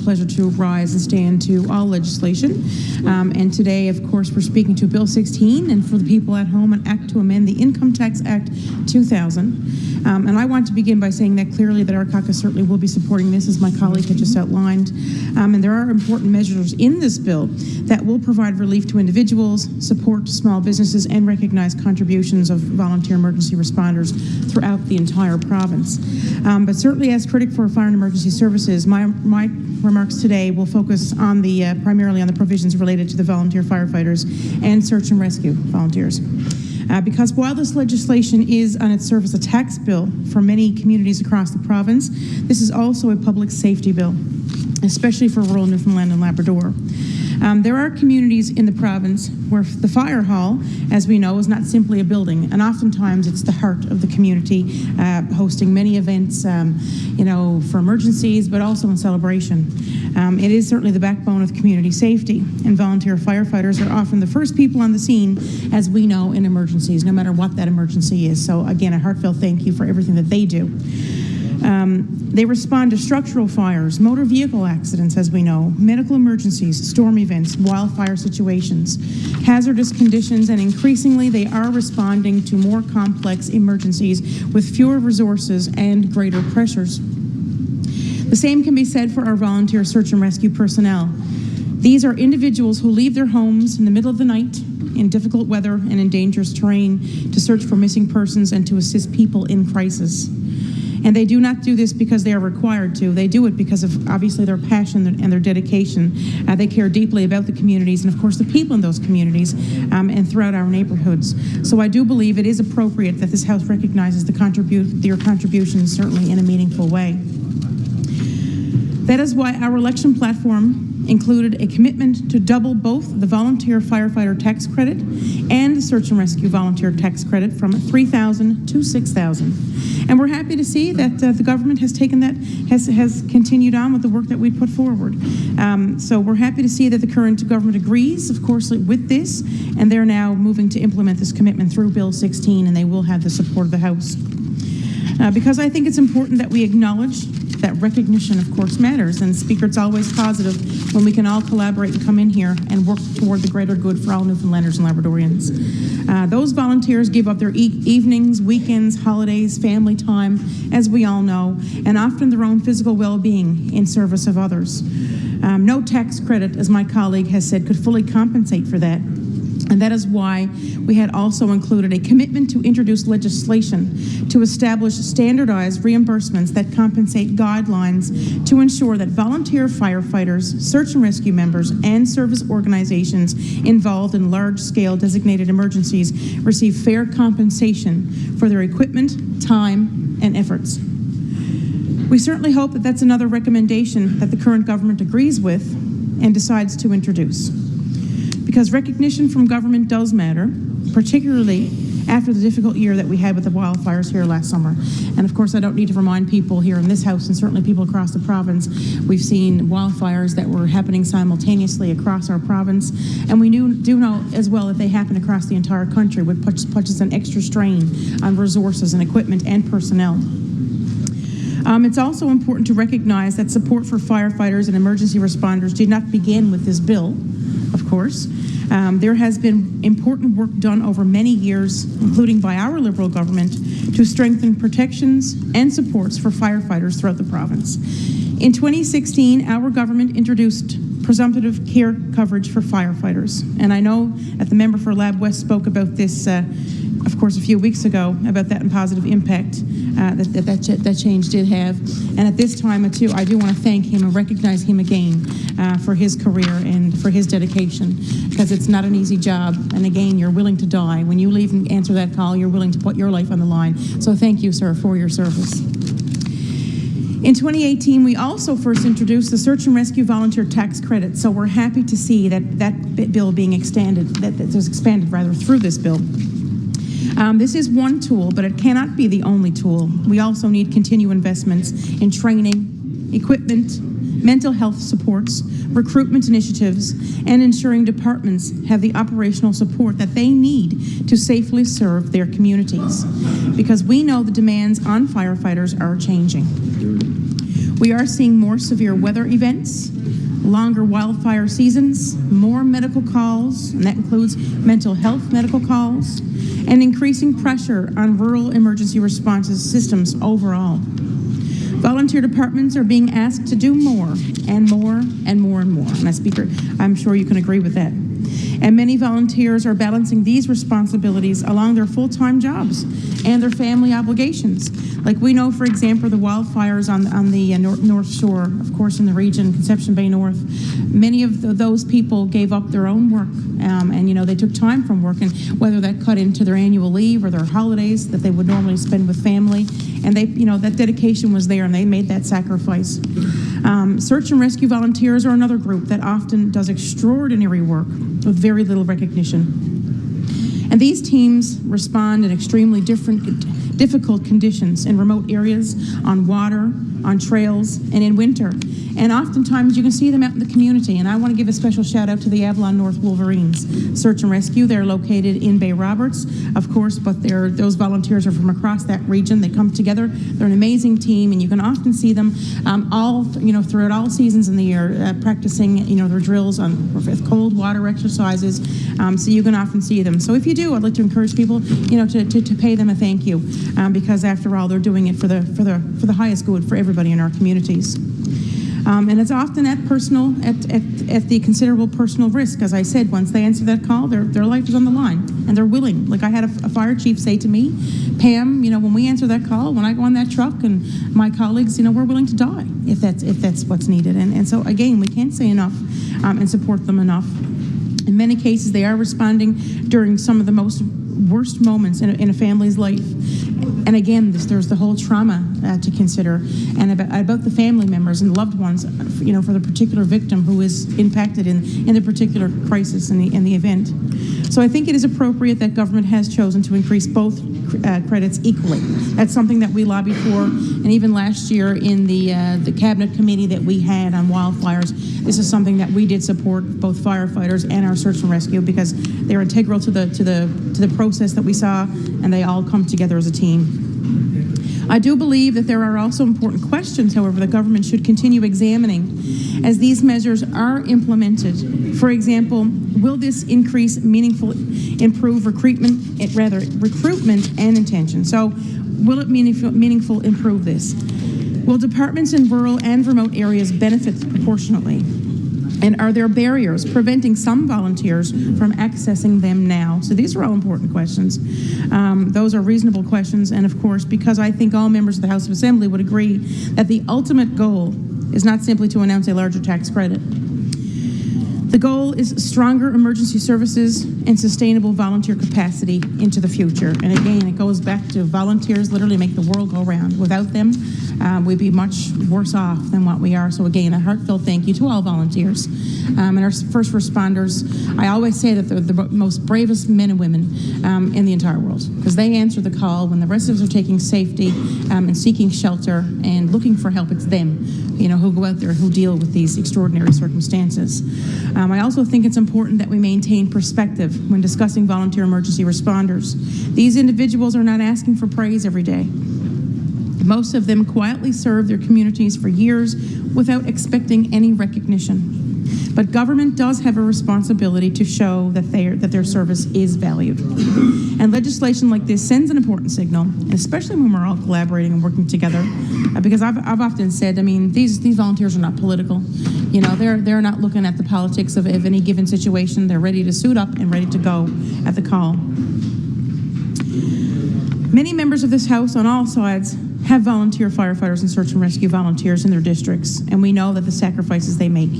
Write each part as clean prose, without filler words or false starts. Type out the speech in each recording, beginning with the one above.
Pleasure to rise and stand to all legislation. And today, of course, we're speaking to Bill 16, and for the people at home, an act to amend the Income Tax Act 2000. And I want to begin by saying that clearly that our caucus certainly will be supporting this, as my colleague had just outlined. And there are important measures in this bill that will provide relief to individuals, support small businesses, and recognize contributions of volunteer emergency responders throughout the entire province. But certainly as critic for fire and emergency services, my remarks today will focus on the primarily on the provisions related to the volunteer firefighters and search and rescue volunteers. Because while this legislation is on its surface a tax bill for many communities across the province, this is also a public safety bill, especially for rural Newfoundland and Labrador. There are communities in the province where the fire hall, as we know, is not simply a building, and oftentimes it's the heart of the community, hosting many events, for emergencies, but also in celebration. It is certainly the backbone of community safety, and volunteer firefighters are often the first people on the scene, as we know, in emergencies, no matter what that emergency is. So again, a heartfelt thank you for everything that they do. They respond to structural fires, motor vehicle accidents, as we know, medical emergencies, storm events, wildfire situations, hazardous conditions, and increasingly they are responding to more complex emergencies with fewer resources and greater pressures. The same can be said for our volunteer search and rescue personnel. These are individuals who leave their homes in the middle of the night in difficult weather and in dangerous terrain to search for missing persons and to assist people in crisis. And they do not do this because they are required to. They do it because of, obviously, their passion and their dedication. They care deeply about the communities and, of course, the people in those communities and throughout our neighborhoods. So I do believe it is appropriate that this House recognizes their contributions, certainly in a meaningful way. That is why our election platform included a commitment to double both the volunteer firefighter tax credit and the search and rescue volunteer tax credit from $3,000 to $6,000. And we're happy to see that the government has taken that, has continued on with the work that we put forward. So we're happy to see that the current government agrees, of course, with this, and they're now moving to implement this commitment through Bill 16, and they will have the support of the House. Because I think it's important that we acknowledge that recognition, of course, matters. And Speaker, it's always positive when we can all collaborate and come in here and work toward the greater good for all Newfoundlanders and Labradorians. Those volunteers give up their evenings, weekends, holidays, family time, as we all know, and often their own physical well-being in service of others. No tax credit, as my colleague has said, could fully compensate for that. And that is why we had also included a commitment to introduce legislation to establish standardized reimbursements that compensate guidelines to ensure that volunteer firefighters, search and rescue members, and service organizations involved in large-scale designated emergencies receive fair compensation for their equipment, time, and efforts. We certainly hope that that's another recommendation that the current government agrees with and decides to introduce. Because recognition from government does matter, particularly after the difficult year that we had with the wildfires here last summer. And of course, I don't need to remind people here in this House and certainly people across the province, we've seen wildfires that were happening simultaneously across our province. And we do know as well that they happen across the entire country, which puts an extra strain on resources and equipment and personnel. It's also important to recognize that support for firefighters and emergency responders did not begin with this bill, of course. There has been important work done over many years, including by our Liberal government, to strengthen protections and supports for firefighters throughout the province. In 2016, our government introduced presumptive care coverage for firefighters. And I know that the member for Lab West spoke about this, of course, a few weeks ago, about that and positive impact that change did have. And at this time, too, I do want to thank him and recognize him again for his career and for his dedication, because it's not an easy job. And again, you're willing to die. When you leave and answer that call, you're willing to put your life on the line. So thank you, sir, for your service. In 2018, we also first introduced the Search and Rescue Volunteer Tax Credit, so we're happy to see that bill being expanded through this bill. This is one tool, but it cannot be the only tool. We also need continued investments in training, equipment, mental health supports, recruitment initiatives, and ensuring departments have the operational support that they need to safely serve their communities, because we know the demands on firefighters are changing. We are seeing more severe weather events, longer wildfire seasons, more medical calls, and that includes mental health medical calls, and increasing pressure on rural emergency responses systems overall. Volunteer departments are being asked to do more and more and more and more. And Speaker, I'm sure you can agree with that. And many volunteers are balancing these responsibilities along their full-time jobs and their family obligations. Like we know, for example, the wildfires on the North Shore, of course, in the region, Conception Bay North, many of those people gave up their own work, and they took time from work, and whether that cut into their annual leave or their holidays that they would normally spend with family, and they, that dedication was there, and they made that sacrifice. Search and rescue volunteers are another group that often does extraordinary work with very little recognition. And these teams respond in extremely difficult conditions in remote areas, on water, on trails, and in winter. And oftentimes you can see them out in the community. And I want to give a special shout out to the Avalon North Wolverines Search and Rescue. They're located in Bay Roberts, of course, but those volunteers are from across that region. They come together. They're an amazing team, and you can often see them throughout all seasons in the year practicing, their drills with cold water exercises. So you can often see them. So if you do, I'd like to encourage people, to pay them a thank you, because after all, they're doing it for the highest good for everybody in our communities. And it's often at the considerable personal risk. As I said, once they answer that call, their life is on the line, and they're willing. Like I had a fire chief say to me, Pam, when we answer that call, when I go on that truck, and my colleagues, we're willing to die if that's what's needed. And so again, we can't say enough and support them enough. In many cases, they are responding during some of the worst moments in a family's life. And again, there's the whole trauma to consider, and about the family members and loved ones, for the particular victim who is impacted in the particular crisis in the event. So I think it is appropriate that government has chosen to increase both credits equally. That's something that we lobbied for, and even last year in the cabinet committee that we had on wildfires, this is something that we did support, both firefighters and our search and rescue, because they're integral to the process that we saw, and they all come together as a team. I do believe that there are also important questions, however, the government should continue examining as these measures are implemented. For example, will this increase improve recruitment and intention? So will it meaningful improve this? Will departments in rural and remote areas benefit proportionately? And are there barriers preventing some volunteers from accessing them now? So these are all important questions. Those are reasonable questions. And of course, because I think all members of the House of Assembly would agree that the ultimate goal is not simply to announce a larger tax credit. The goal is stronger emergency services and sustainable volunteer capacity into the future. And again, it goes back to volunteers literally make the world go round. Without them, we'd be much worse off than what we are. So again, a heartfelt thank you to all volunteers. And our first responders, I always say that they're the most bravest men and women in the entire world, because they answer the call when the rest of us are taking safety and seeking shelter and looking for help. It's them, who go out there, who deal with these extraordinary circumstances. I also think it's important that we maintain perspective when discussing volunteer emergency responders. These individuals are not asking for praise every day. Most of them quietly serve their communities for years without expecting any recognition. But government does have a responsibility to show that their service is valued. And legislation like this sends an important signal, especially when we're all collaborating and working together. Because I've often said, these volunteers are not political. They're not looking at the politics of any given situation. They're ready to suit up and ready to go at the call. Many members of this House on all sides have volunteer firefighters and search and rescue volunteers in their districts, and we know that the sacrifices they make.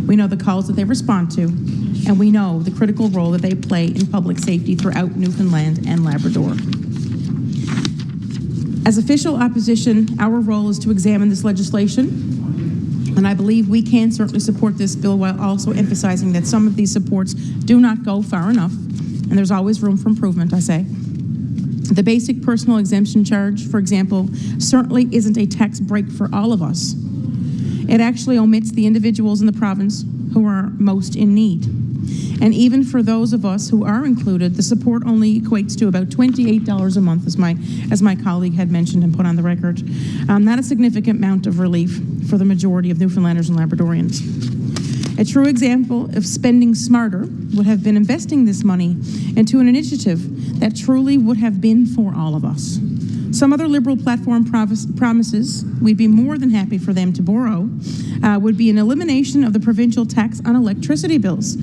We know the calls that they respond to, and we know the critical role that they play in public safety throughout Newfoundland and Labrador. As official opposition, our role is to examine this legislation, and I believe we can certainly support this bill while also emphasizing that some of these supports do not go far enough, and there's always room for improvement, I say. The basic personal exemption charge, for example, certainly isn't a tax break for all of us. It actually omits the individuals in the province who are most in need. And even for those of us who are included, the support only equates to about $28 a month, as my colleague had mentioned and put on the record. Not a significant amount of relief for the majority of Newfoundlanders and Labradorians. A true example of spending smarter would have been investing this money into an initiative that truly would have been for all of us. Some other Liberal platform promises, we'd be more than happy for them to borrow, would be an elimination of the provincial tax on electricity bills.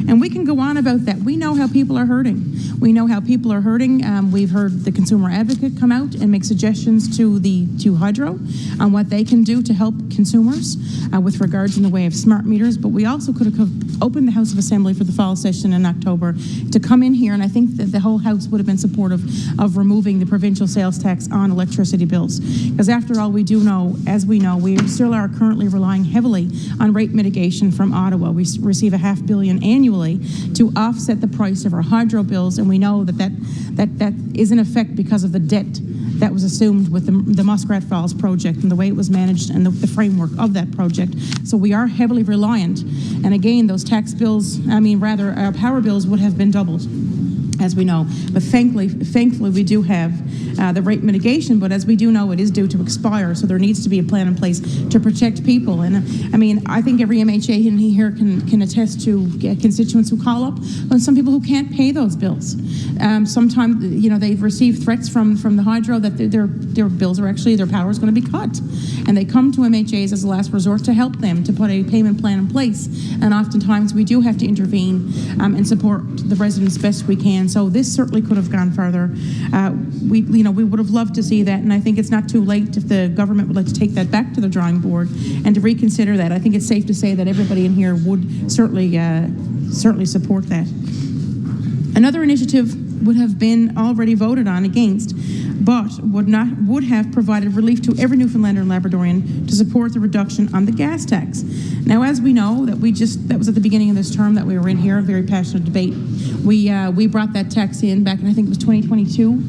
And we can go on about that. We know how people are hurting. We know how people are hurting. We've heard the Consumer Advocate come out and make suggestions to Hydro on what they can do to help consumers with regards in the way of smart meters. But we also could have opened the House of Assembly for the fall session in October to come in here, and I think that the whole House would have been supportive of removing the provincial sales tax on electricity bills. Because after all, we do know, as we know, we still are currently relying heavily on rate mitigation from Ottawa. We receive $500 million annually to offset the price of our hydro bills, and we know that is in effect because of the debt that was assumed with the Muskrat Falls project and the way it was managed and the framework of that project. So we are heavily reliant. And again, those tax bills, our power bills would have been doubled, as we know. But thankfully we do have the rate mitigation, but as we do know, it is due to expire, so there needs to be a plan in place to protect people. And I think every MHA in here can attest to constituents who call up, and some people who can't pay those bills. Sometimes, they've received threats from the hydro that their bills are actually, their power is going to be cut. And they come to MHAs as a last resort to help them, to put a payment plan in place. And oftentimes we do have to intervene and support the residents best we can. So this certainly could have gone further. We would have loved to see that, and I think it's not too late if the government would like to take that back to the drawing board and to reconsider that. I think it's safe to say that everybody in here would certainly support that. Another initiative would have been already voted on against, but would have provided relief to every Newfoundlander and Labradorian to support the reduction on the gas tax. Now, as we know, that was at the beginning of this term that we were in here, a very passionate debate. We brought that tax in back in, I think it was 2022.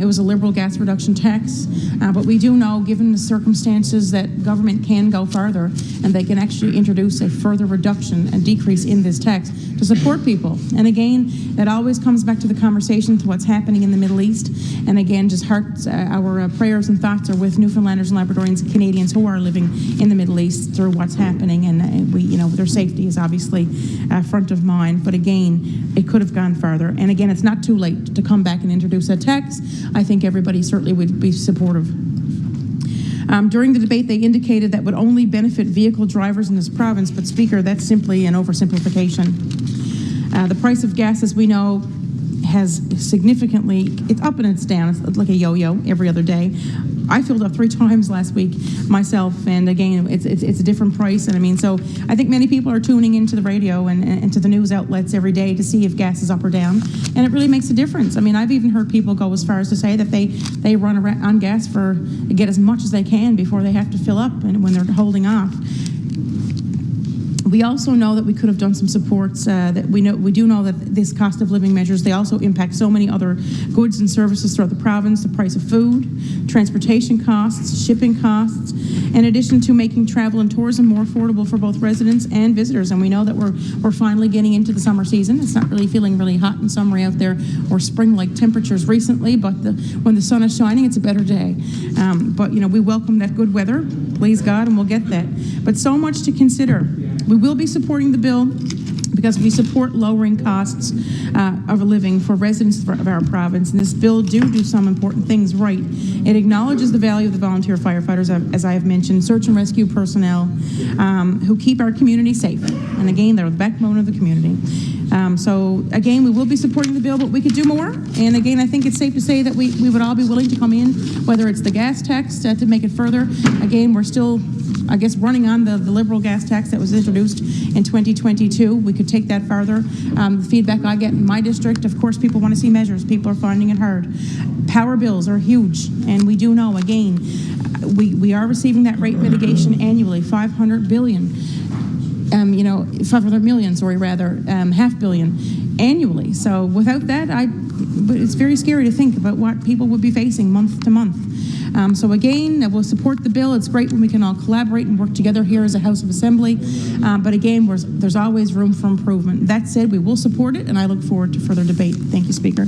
It was a Liberal gas reduction tax, but we do know, given the circumstances, that government can go further and they can actually introduce a further reduction and decrease in this tax to support people. And again, that always comes back to the conversation to what's happening in the Middle East. And again, just our prayers and thoughts are with Newfoundlanders and Labradorians and Canadians who are living in the Middle East through what's happening. And their safety is obviously front of mind. But again, it could have gone further. And again, it's not too late to come back and introduce a tax. I think everybody certainly would be supportive. During the debate, they indicated that would only benefit vehicle drivers in this province, but Speaker, that's simply an oversimplification. The price of gas, as we know, has significantly, it's up and it's down. It's like a yo-yo every other day. I filled up 3 times last week myself, and again, it's a different price. And so I think many people are tuning into the radio and to the news outlets every day to see if gas is up or down, and it really makes a difference. I've even heard people go as far as to say that they run around on gas to get as much as they can before they have to fill up, and when they're holding off. We also know that we could have done some supports. That we do know that this cost of living measures, they also impact so many other goods and services throughout the province: the price of food, transportation costs, shipping costs, in addition to making travel and tourism more affordable for both residents and visitors. And we know that we're finally getting into the summer season. It's not really feeling really hot and summery out there, or spring-like temperatures recently, but when the sun is shining, it's a better day. But we welcome that good weather, please God, and we'll get that. But so much to consider. We will be supporting the bill because we support lowering costs of living for residents of our province. And this bill do some important things right. It acknowledges the value of the volunteer firefighters, as I have mentioned, search and rescue personnel who keep our community safe. And again, they're the backbone of the community. So again, we will be supporting the bill, but we could do more. And again, I think it's safe to say that we would all be willing to come in, whether it's the gas tax to make it further. Again, we're still, I guess, running on the Liberal gas tax that was introduced in 2022. We could take that further. The feedback I get in my district, of course, people want to see measures. People are finding it hard. Power bills are huge, and we do know, again, we are receiving that rate mitigation annually, $500 billion. $500 million, $500 million annually. So without that, it's very scary to think about what people would be facing month to month. So again, we'll support the bill. It's great when we can all collaborate and work together here as a House of Assembly. But again, there's always room for improvement. That said, we will support it, and I look forward to further debate. Thank you, Speaker.